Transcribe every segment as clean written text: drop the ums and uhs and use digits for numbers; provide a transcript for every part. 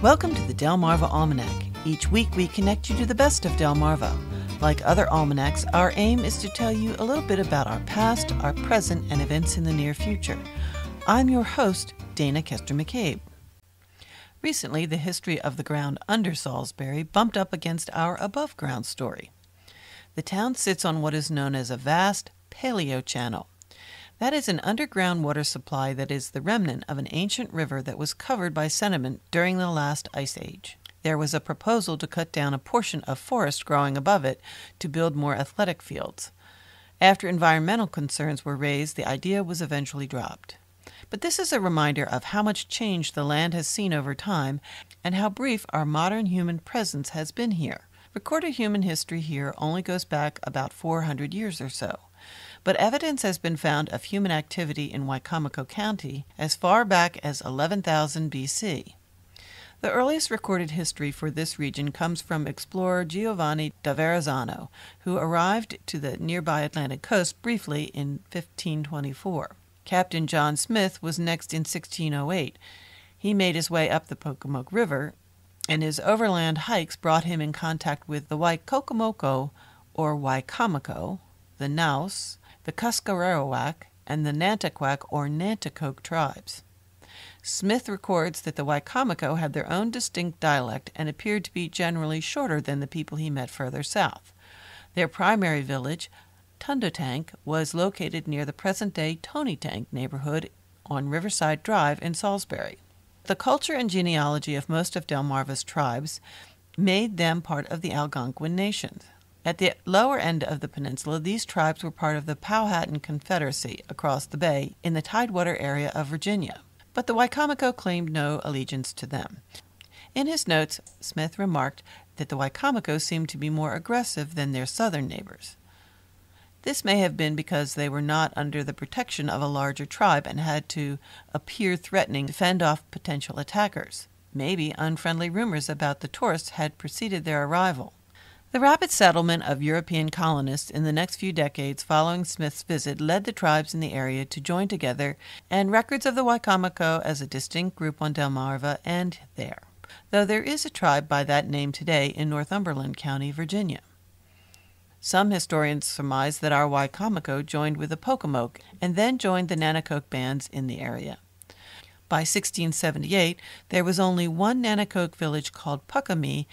Welcome to the Delmarva Almanac. Each week we connect you to the best of Delmarva. Like other almanacs, our aim is to tell you a little bit about our past, our present, and events in the near future. I'm your host, Dana Kester McCabe. Recently, the history of the ground under Salisbury bumped up against our above-ground story. The town sits on what is known as a vast paleochannel. That is an underground water supply that is the remnant of an ancient river that was covered by sediment during the last ice age. There was a proposal to cut down a portion of forest growing above it to build more athletic fields. After environmental concerns were raised, the idea was eventually dropped. But this is a reminder of how much change the land has seen over time and how brief our modern human presence has been here. Recorded human history here only goes back about 400 years or so. But evidence has been found of human activity in Wicomico County as far back as 11,000 BC. The earliest recorded history for this region comes from explorer Giovanni da Verrazzano, who arrived to the nearby Atlantic coast briefly in 1524. Captain John Smith was next in 1608. He made his way up the Pocomoke River, and his overland hikes brought him in contact with the Wicocomoko, or Wicomico, the Naus, the Kusk'arawack, and the Nantiquack or Nanticoke tribes. Smith records that the Wicomico had their own distinct dialect and appeared to be generally shorter than the people he met further south. Their primary village, Tundotank, was located near the present-day Tonytank neighborhood on Riverside Drive in Salisbury. The culture and genealogy of most of Delmarva's tribes made them part of the Algonquin nations. At the lower end of the peninsula, these tribes were part of the Powhatan Confederacy across the bay in the Tidewater area of Virginia, but the Wicomico claimed no allegiance to them. In his notes, Smith remarked that the Wicomico seemed to be more aggressive than their southern neighbors. This may have been because they were not under the protection of a larger tribe and had to appear threatening to fend off potential attackers. Maybe unfriendly rumors about the tourists had preceded their arrival. The rapid settlement of European colonists in the next few decades following Smith's visit led the tribes in the area to join together, and records of the Wicomico as a distinct group on Delmarva end there, though there is a tribe by that name today in Northumberland County, Virginia. Some historians surmise that our Wicomico joined with the Pocomoke and then joined the Nanticoke bands in the area. By 1678, there was only one Nanticoke village called Puckamee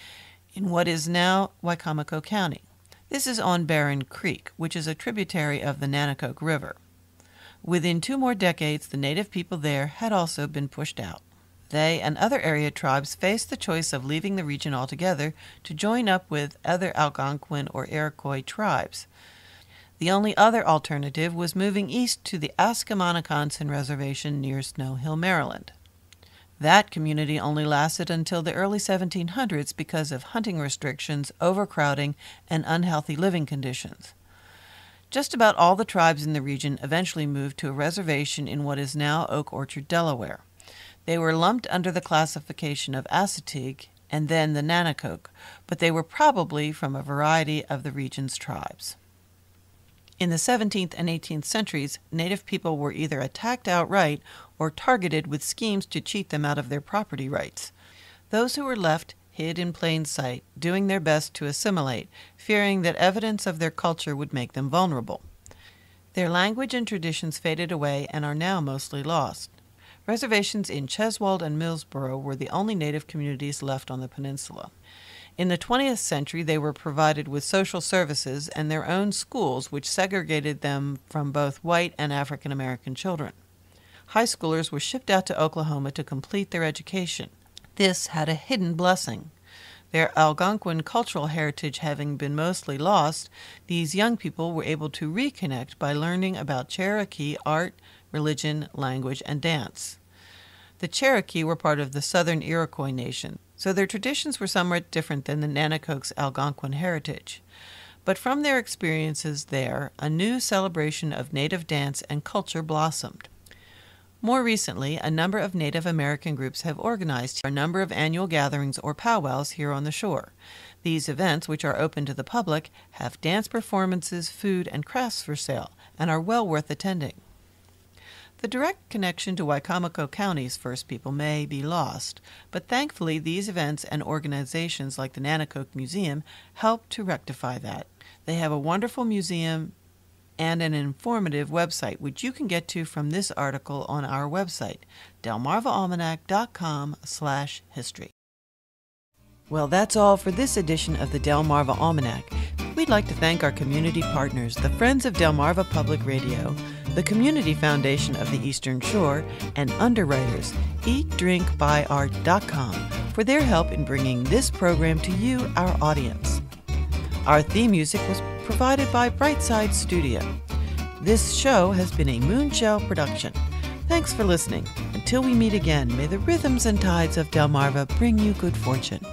in what is now Wicomico County. This is on Barren Creek, which is a tributary of the Nanticoke River. Within 2 more decades, the native people there had also been pushed out. They and other area tribes faced the choice of leaving the region altogether to join up with other Algonquin or Iroquois tribes. The only other alternative was moving east to the Ascomanaconsin Reservation near Snow Hill, Maryland. That community only lasted until the early 1700s because of hunting restrictions, overcrowding, and unhealthy living conditions. Just about all the tribes in the region eventually moved to a reservation in what is now Oak Orchard, Delaware. They were lumped under the classification of Assateague and then the Nanticoke, but they were probably from a variety of the region's tribes. In the 17th and 18th centuries, native people were either attacked outright or targeted with schemes to cheat them out of their property rights. Those who were left hid in plain sight, doing their best to assimilate, fearing that evidence of their culture would make them vulnerable. Their language and traditions faded away and are now mostly lost. Reservations in Cheswold and Millsboro were the only native communities left on the peninsula. In the 20th century, they were provided with social services and their own schools, which segregated them from both white and African American children. High schoolers were shipped out to Oklahoma to complete their education. This had a hidden blessing. Their Algonquin cultural heritage having been mostly lost, these young people were able to reconnect by learning about Cherokee art, religion, language, and dance. The Cherokee were part of the southern Iroquois nation, so their traditions were somewhat different than the Nanticoke's Algonquin heritage. But from their experiences there, a new celebration of native dance and culture blossomed. More recently, a number of Native American groups have organized a number of annual gatherings or powwows here on the shore. These events, which are open to the public, have dance performances, food, and crafts for sale, and are well worth attending. The direct connection to Wicomico County's First People may be lost, but thankfully these events and organizations like the Nanticoke Museum help to rectify that. They have a wonderful museum and an informative website, which you can get to from this article on our website, delmarvaalmanac.com/history. Well, that's all for this edition of the Delmarva Almanac. We'd like to thank our community partners, the Friends of Delmarva Public Radio, the Community Foundation of the Eastern Shore, and underwriters, eatdrinkbuyart.com, for their help in bringing this program to you, our audience. Our theme music was provided by Brightside Studio. This show has been a Moonshell production. Thanks for listening. Until we meet again, may the rhythms and tides of Delmarva bring you good fortune.